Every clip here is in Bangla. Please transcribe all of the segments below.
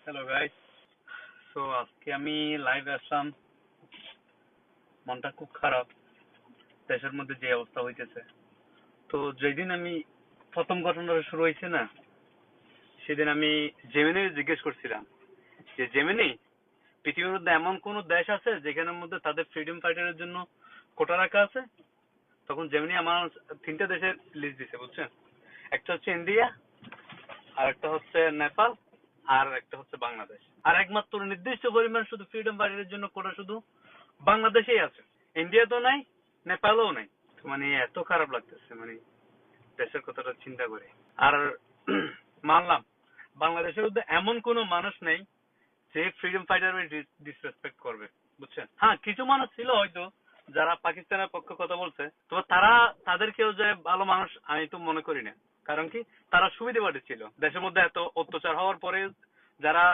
Hello guys. সো আজকে আমি লাইভ আসলাম। মনটা খুব খারাপ, দেশের মধ্যে যে অবস্থা হইতেছে। তো যেদিন আমি প্রথম ঘটনাটা শুরু হয়েছে না, সেদিন আমি জেমিনি জিজ্ঞেস করছিলাম যে জেমিনি, পৃথিবীর মধ্যে এমন কোন দেশ আছে যেখানের মধ্যে তাদের ফ্রিডম ফাইটারের জন্য কোটা রাখা আছে? তখন জেমিনি আমার তিনটা দেশের লিস্ট দিছে, বুঝছেন? একটা হচ্ছে ইন্ডিয়া, আর একটা হচ্ছে নেপাল, আর একটা হচ্ছে বাংলাদেশ। আর একমাত্র নির্দিষ্ট পরিমাণ শুধু ফ্রিডম ফাইটারের জন্য কোটা শুধু বাংলাদেশেই আছে। ইন্ডিয়া তো নাই, নেপালও নাই। মানে এত খারাপ লাগতেছে, মানে দেশের কথাটা চিন্তা করে। আর মানলাম বাংলাদেশের মধ্যে এমন কোনো মানুষ নেই যে ফ্রিডম ফাইটারের ডিসরেসপেক্ট করবে, বুঝছেন? হ্যাঁ, কিছু মানুষ ছিল হয়তো যারা পাকিস্তানের পক্ষে কথা বলছে, তবে তাদেরকেও যে ভালো মানুষ আমি তো মনে করি না। কারণ কি, তারা সুবিধাবাদী ছিল। দেশের মধ্যে এত অত্যাচার হওয়ার পরে যারা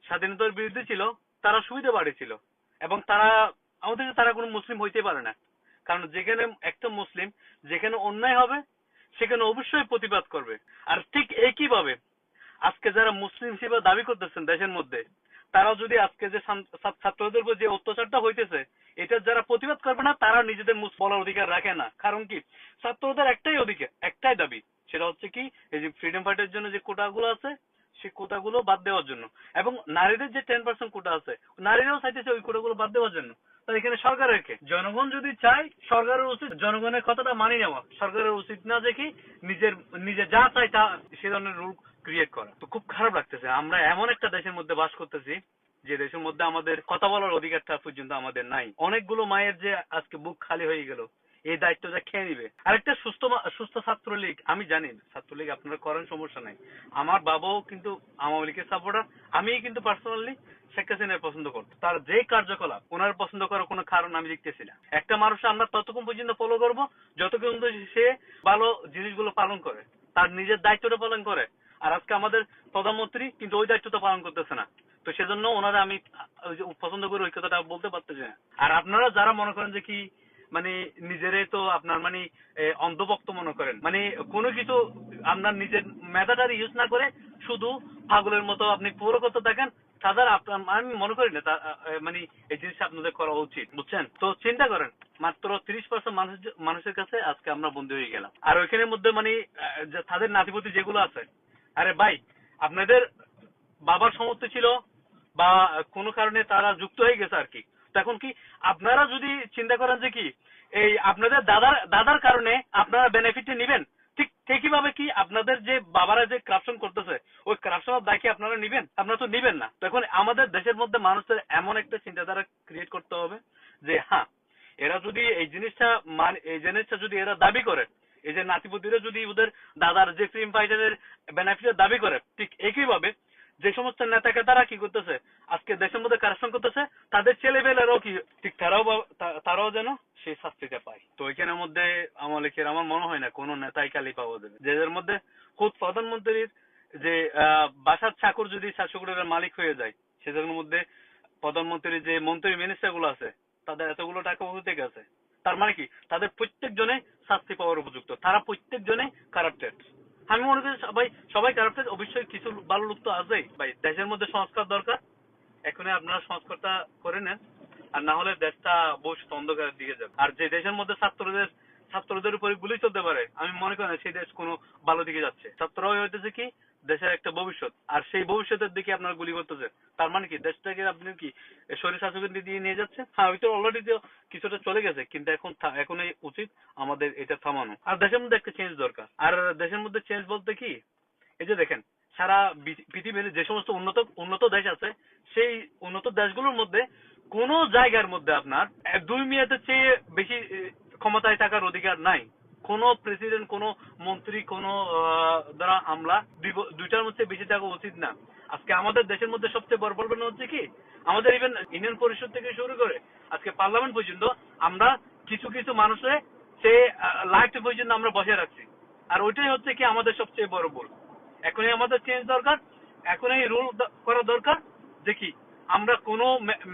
স্বাধীনতার বিরুদ্ধে ছিল তারা সুবিধাবাদী ছিল, এবং তারা কোনো মুসলিম হইতে পারে না। কারণ যেখানে একটা মুসলিম যেখানে অন্যায় হবে সেখানে অবশ্যই প্রতিবাদ করবে। আর ঠিক একইভাবে আজকে যারা মুসলিম হিসেবে দাবি করতেছেন দেশের মধ্যে, তারা যদি আজকে যে ছাত্রদের উপর যে অত্যাচারটা হইতেছে এটা যারা প্রতিবাদ করবে না, তারা নিজেদের বলার অধিকার রাখে না। কারণ কি, ছাত্রদের একটাই অধিকার, একটাই দাবি, সেটা হচ্ছে কি, এই যে ফ্রিডম ফাইটার জন্য যে কোটাগুলো আছে সেই কোটাগুলো বাদ দেওয়ার জন্য। এবং নারীদের যে 10% কোটা আছে, নারীরাও চাইতেছে ওই কোটাগুলো বাদ দেওয়ার জন্য। তো এখানে সরকারের কে? জনগণ যদি চায়, সরকারের উচিত জনগণের কথাটা মানি নেওয়া। সরকারের উচিত না যে কি নিজে যা চায় তা সে ধরনের রুল ক্রিয়েট করা। তো খুব খারাপ লাগতেছে, আমরা এমন একটা দেশের মধ্যে বাস করতেছি যে দেশের মধ্যে আমাদের কথা বলার অধিকারটা পর্যন্ত আমাদের নাই। অনেকগুলো মায়ের যে আজকে বুক খালি হয়ে গেল, এই দায়িত্বটা খেয়ে নিবে। আরেকটা সুস্থ ছাত্রলীগ, আমি জানি ছাত্রলীগ আপনারা করেন, সমস্যা নাই। আমার বাবাও কিন্তু আওয়ামী লীগের সাপোর্টার। আমি কিন্তু পার্সোনালি শেখ হাসিনার পছন্দ করতো। তার যে কার্যকলাপ, ওনার পছন্দ করার কোনো কারণ আমি দেখতেছি না। একটা মানুষ আমরা ততক্ষণ পর্যন্ত ফলো করবো যতক্ষণ পর্যন্ত সে ভালো জিনিসগুলো পালন করে, তার নিজের দায়িত্বটা পালন করে। আর আজকে আমাদের প্রধানমন্ত্রী কিন্তু ওই দায়িত্বটা পালন করতেছে না। তো সেজন্য ওনারা আমি পছন্দ করে ওই কথাটা বলতে পারতেছি না। আর আপনারা যারা মনে করেন যে কি, মানে নিজেরাই তো আপনার মানে অন্ধভক্ত মনে করেন, মানে কোনো কিছু আপনার নিজের মেধাটার ইউজ না করে শুধু পাগলের মতো আপনি পুরো কথা দেখেন, তাদের আমি মনে করি না মানে এই জিনিসটা আপনাদের করা উচিত, বুঝছেন? তো চিন্তা করেন, মাত্র 30% মানুষের কাছে আজকে আমরা বন্দী হয়ে গেলাম। আর ওইখানের মধ্যে মানে তাদের নাতিপতি যেগুলো আছে, আরে ভাই, আপনাদের বাবার সমর্থ ছিল বা কোনো কারণে তারা যুক্ত হয়ে গেছে আর কি। তো এখন কি আপনারা যদি চিন্তা করেন যে কি, এই আপনাদের দাদার কারণে আপনারা বেনিফিট নিবেন, ঠিক একইভাবে কি আপনাদের যে বাবারা যে কারাপশন করতেছে ওই কারাপশনের দায় কি আপনারা নিবেন? আপনারা তো নিবেন না। তো এখন আমাদের দেশের মধ্যে মানুষের এমন একটা চিন্তাধারা ক্রিয়েট করতে হবে যে হ্যাঁ, এরা যদি এই জিনিসটা যদি এরা দাবি করে, এই যে নাতিপুতিরা যদি ওদের দাদার যে ফ্রিডম ফাইটারের বেনিফিটের দাবি করে, ঠিক একইভাবে যে সমস্ত নেতাকে তারা কি করতেছে, আজকে দেশের মধ্যে কারাপশন করতেছে, তাদের ছেলেবেলারাও কি ঠিক তারাও যেন সেই শাস্তিটা পায়। তো এখানের মধ্যে আমার মনে হয় না কোনো নেতাই খালি পাওয়া যাবে, যাদের মধ্যে খুদ প্রধানমন্ত্রীর যে বাসার চাকর যদি 400 কোটি টাকার মালিক হয়ে যায়, সেদের মধ্যে প্রধানমন্ত্রীর যে মন্ত্রী মিনিস্টার গুলো আছে তাদের এতগুলো টাকা কোথা থেকে আছে? তার মানে কি, তাদের প্রত্যেকজনে শাস্তি পাওয়ার উপযুক্ত, তারা প্রত্যেকজনে কারাপ্টেড। আমি মনে করি সবাই কারাপ্টেড, অবশ্যই কিছু ভালো লোক তো আছেই। ভাই, দেশের মধ্যে সংস্কার দরকার, এখনই আপনারা সংস্কারটা করে নেন, আর না হলে দেশটা ভবিষ্যৎ অন্ধকারের দিকে যাবে। আর যে দেশের মধ্যে ছাত্রদের উপরে গুলি চলতে পারে, আমি মনে করি না সেই দেশ কোনো ভালো দিকে যাচ্ছে। ছাত্ররাই হইতেছে কি দেশের একটা ভবিষ্যৎ, আর সেই ভবিষ্যতের দিকে আপনারা গুলি করতেছে। তার মানে কি, দেশটাকে আপনি কি শরীর শাসকের দিয়ে নিয়ে যাচ্ছে? হ্যাঁ, ওই তো অলরেডি তো কিছুটা চলে গেছে, কিন্তু এখন উচিত আমাদের এটা থামানো। আর দেশের মধ্যে একটা চেঞ্জ দরকার। আর দেশের মধ্যে চেঞ্জ বলতে কি, এই যে দেখেন, সারা পৃথিবীর যে সমস্ত উন্নত দেশ আছে, সেই উন্নত দেশগুলোর মধ্যে কোন জায়গার মধ্যে আপনার 2 মেয়াদের চেয়ে বেশি ক্ষমতায় থাকার অধিকার নাই। কোন প্রেসিডেন্ট, কোন মন্ত্রী, কোন দ্বারা আমলা 2টার মধ্যে বেশি থাকা উচিত না। আজকে আমাদের দেশের মধ্যে সবচেয়ে বড় প্রবলেম হচ্ছে কি, আমাদের ইভেন ইউনিয়ন পরিষদ থেকে শুরু করে আজকে পার্লামেন্ট পর্যন্ত আমরা কিছু কিছু মানুষের সে লাইফ পর্যন্ত আমরা বসে রাখছি। আর ওইটাই হচ্ছে কি আমাদের সবচেয়ে বড় ভুল। এখনই আমাদের চেঞ্জ দরকার, এখনই রুল করা দরকার যে কি, আমরা কোন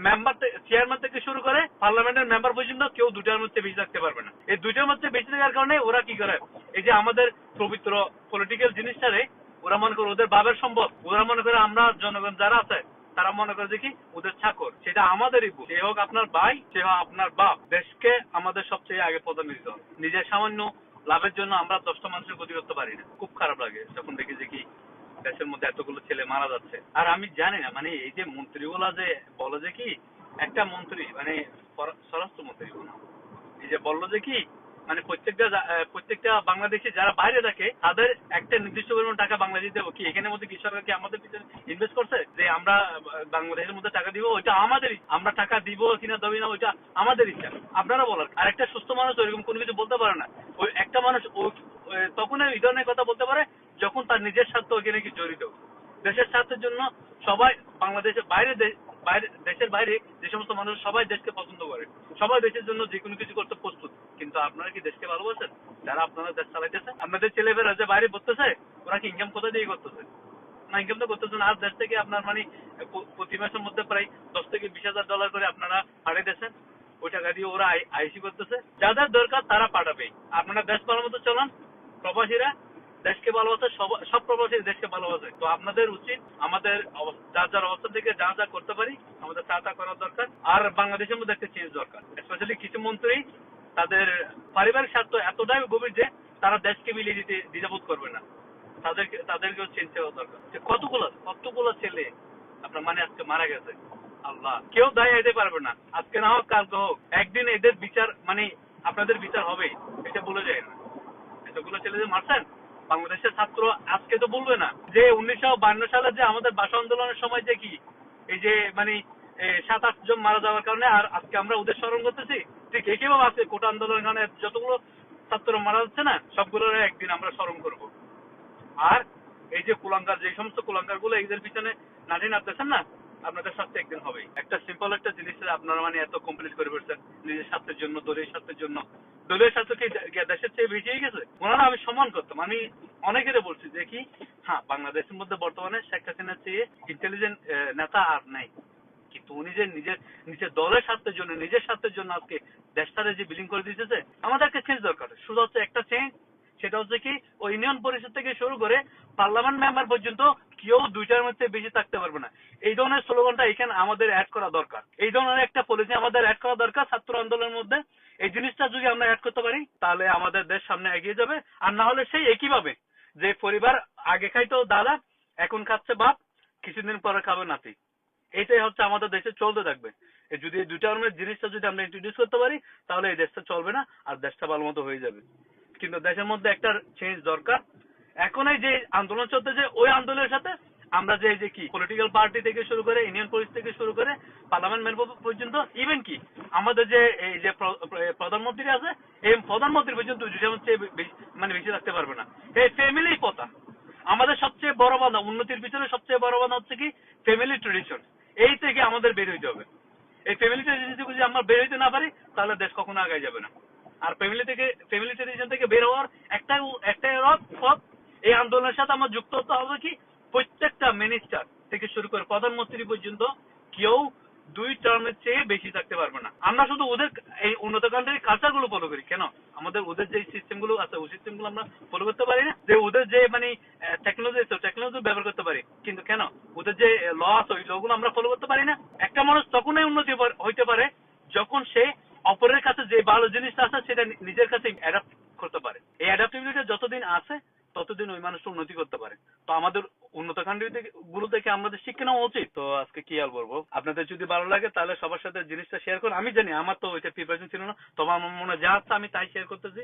মেম্বার চেয়ারম্যান থেকে শুরু করে পার্লামেন্টের মেম্বার পর্যন্ত কেউ 2টার মধ্যে বেশি থাকতে পারবে না। এই 2টার মধ্যে বেশি থাকার কারণে ওরা কি করে, এই যে আমাদের পবিত্র পলিটিক্যাল জিনিসটারে ওরা মনে করে ওদের বাবের সম্ভব, ওরা মনে করে আমরা জনগণ যারা আছে তারা মনে করে যে কি ওদের চাকর। সেটা আমাদেরই ভুল। সে হোক আপনার ভাই, সে হোক আপনার বাপ, দেশকে আমাদের সবচেয়ে আগে প্রাধান্য দিতে হবে। নিজের সামান্য লাভের জন্য আমরা 10টা মানুষের ক্ষতি করতে পারি না। খুব খারাপ লাগে যখন দেখি যে কি দেশের মধ্যে এতগুলো ছেলে মারা যাচ্ছে। আর আমি জানি না মানে এই যে মন্ত্রীগুলা যে বলে যে কি একটা মন্ত্রী মানে স্বরাষ্ট্রমন্ত্রী এই যে বললো যে কি মানে প্রত্যেকটা বাংলাদেশি যারা বাইরে থাকে তাদের একটা নির্দিষ্ট পরিমাণ টাকা বাংলাদেশ দেবো। কি এখানের মধ্যে কি সরকার কি আমাদের পিছনে ইনভেস্ট করছে যে আমরা বাংলাদেশের মধ্যে টাকা দিব? ওইটা আমাদেরই, আমরা টাকা দিব কিনা দেবো না ওইটা আমাদের ইচ্ছা, আপনারা বলার। আর একটা সুস্থ মানুষ ওইরকম কোনো কিছু বলতে পারে না। ওই একটা মানুষ তখন এই ধরনের কথা বলতে পারে যখন তার নিজের স্বার্থ ওইখানে কি জড়িত। দেশের স্বার্থের জন্য সবাই বাংলাদেশের বাইরে দেশের বাইরে যে সমস্ত মানুষ সবাই দেশকে পছন্দ করে, সবাই দেশের জন্য যে কোনো কিছু করতে প্রস্তুত। কিন্তু আপনারা কি দেশকে ভালোবাসেন? যারা আপনারা দেশ চালাইতেছে, আপনাদের ছেলেমেয়েরা যে বাইরে পড়তেছে ওরা কি ইনকাম কোথা দিয়ে করতেছে? না, ইনকাম তো করতেছে না। আর দেশ থেকে আপনার মানে প্রতি মাসের মধ্যে প্রায় $10,000 থেকে $20,000 করে আপনারা পাঠাইতেছেন। ওই টাকা দিয়ে ওরা আইসি করতেছে। যাদের দরকার তারা পাঠাবে। আপনারা দেশ ভালো মতো চলান। প্রবাসীরা দেশকে ভালোবাসে, সব প্রবাসী দেশকে ভালোবাসে। তো আপনাদের উচিত আমাদের যার যার অবস্থান থেকে যা যা করতে পারি আমাদের তা করার দরকার। আর বাংলাদেশের মধ্যে একটা চেঞ্জ দরকার। স্পেশালি কিছু মন্ত্রী তাদের পারিবারিক স্বার্থ এতটাই গভীর যে তারা দেশকে মিলিয়ে দিতে দ্বিধাবোধ করবে না। তাদেরকেও চেঞ্জ হওয়া দরকার। কতগুলো ছেলে আপনার মানে আজকে মারা গেছে। আল্লাহ, কেউ দায় দিতে পারবে না। আজকে না হোক কালকে হোক একদিন এদের বিচার মানে আপনাদের বিচার হবেই, এটা বলে যায় না। এতগুলো ছেলে যে মারছেন বাংলাদেশের ছাত্র আজকে তো বলবে না যে 1952 সালে যে আমাদের ভাষা আন্দোলনের সময় যে কি এই যে মানে 7-8 জন মারা যাওয়ার কারণে আর আজকে আমরা ওদের স্মরণ করতেছি। ঠিক একইভাবে আজকে কোটা আন্দোলনের কারণে যতগুলো ছাত্র মারা যাচ্ছে না সবগুলোর একদিন আমরা স্মরণ করব। আর এই যে কুলাঙ্গার, যে সমস্ত কুলাঙ্গার গুলো এদের পিছনে নাটি নাচতেছেন না, আপনাদের সাথে একদিন হবেই। একটা সিম্পল একটা জিনিস আপনারা মানে এত কমপ্লিট করে ফেলছেন নিজের স্বার্থের জন্য, দলীয় স্বার্থের জন্য। দলীয় স্বার্থ কি দেশের চেয়ে বেশি গেছে? ওনারা আমি সম্মান করতাম। আমি অনেকের বলছি যে কি হ্যাঁ বাংলাদেশের মধ্যে বর্তমানে শেখ হাসিনার চেয়ে ইন্টেলিজেন্ট নেতা আর নাই। কিন্তু উনি যে নিজের দলের স্বার্থের জন্য, নিজের স্বার্থের জন্য আজকে দেশটারে যে বিলীন করে দিতেছে, আমাদেরকে চেঞ্জ দরকার। শুধু হচ্ছে একটা চেঞ্জ, সেটা হচ্ছে কি ওই ইউনিয়ন পরিষদ থেকে শুরু করে পার্লামেন্ট মেম্বার পর্যন্ত কেউ 2 টার্মের চেয়ে বেশি থাকতে পারবে না। এই ধরনের স্লোগানটা এখানে আমাদের অ্যাড করা দরকার। এই ধরনের একটা পলিসি আমাদের অ্যাড করা দরকার ছাত্র আন্দোলনের মধ্যে। এই জিনিসটা যদি আমরা অ্যাড করতে পারি তাহলে আমাদের দেশ সামনে এগিয়ে যাবে। আর না হলে সেই একইভাবে যে পরিবার আগে খাইতো দাদা, এখন খাচ্ছে বাপ, কিছুদিন পরে খাবে নাতি। এইটাই হচ্ছে আমাদের দেশে চলতে থাকবে। যদি এই 2 টার্মের জিনিসটা যদি আমরা ইন্ট্রোডিউস করতে পারি তাহলে এই দেশটা চলবে না আর দেশটা ভালো মতো হয়ে যাবে। কিন্তু দেশের মধ্যে একটা চেঞ্জ দরকার। এখন এই যে আন্দোলন চলতেছে ওই আন্দোলনের সাথে আমরা যে যে কি পলিটিক্যাল পার্টি থেকে শুরু করে ইউনিয়ন পরিষদ থেকে শুরু করে পার্লামেন্ট মেম্বার পর্যন্ত, ইভেন কি আমাদের যে এই যে প্রধানমন্ত্রী আছে এই প্রধানমন্ত্রী পর্যন্ত মানে বেশি থাকতে পারবে না। এই ফ্যামিলি কথা আমাদের সবচেয়ে বড় বাধা। উন্নতির পিছনে সবচেয়ে বড় বাধা হচ্ছে কি ফ্যামিলি ট্রেডিশন। এই থেকে আমাদের বের হইতে হবে। এই ফ্যামিলি ট্রেডিশন থেকে যদি আমরা বের হইতে না পারি তাহলে দেশ কখনো আগায় যাবে না। আর ফ্যামিলি ট্রেডিশন থেকে বের হওয়ার একটাই পথ, এই আন্দোলনের সাথে আমার যুক্ত হতে হবে কি প্রত্যেকটা মিনিস্টার থেকে শুরু করে প্রধানমন্ত্রী পর্যন্ত কেউ 2 টার্মের চেয়ে বেশি থাকতে পারবে না। আমরা শুধু ওদের এই উন্নত কান্ট্রির কালচার গুলো ফলো করি কেন? আমাদের ওদের যে সিস্টেম গুলো আছে ওই সিস্টেম গুলো আমরা ফলো করতে পারি না। যে ওদের যে মানে টেকনোলজি ব্যবহার করতে পারি, কিন্তু কেন ওদের যে ল আছে ওই ল গুলো আমরা ফলো করতে পারি না। একটা মানুষ তখনই উন্নতি হইতে পারে যখন সে অপরের কাছে যে ভালো জিনিসটা আছে সেটা নিজের কাছে অ্যাডাপ্ট করতে পারে। এই অ্যাডাপ্টিবিলিটি যতদিন আছে ততদিন ওই মানুষটা উন্নতি করতে পারে। তো আমাদের উন্নত কান্ট্রি গুলো থেকে আমাদের শিক্ষা নেওয়া উচিত। তো আজকে কি আর বলবো, আপনাদের যদি ভালো লাগে তাহলে সবার সাথে জিনিসটা শেয়ার করুন। আমি জানি আমার তো ওইটা প্রিপারেশন ছিল না, তবে আমার মনে যা আছে আমি তাই শেয়ার করতেছি।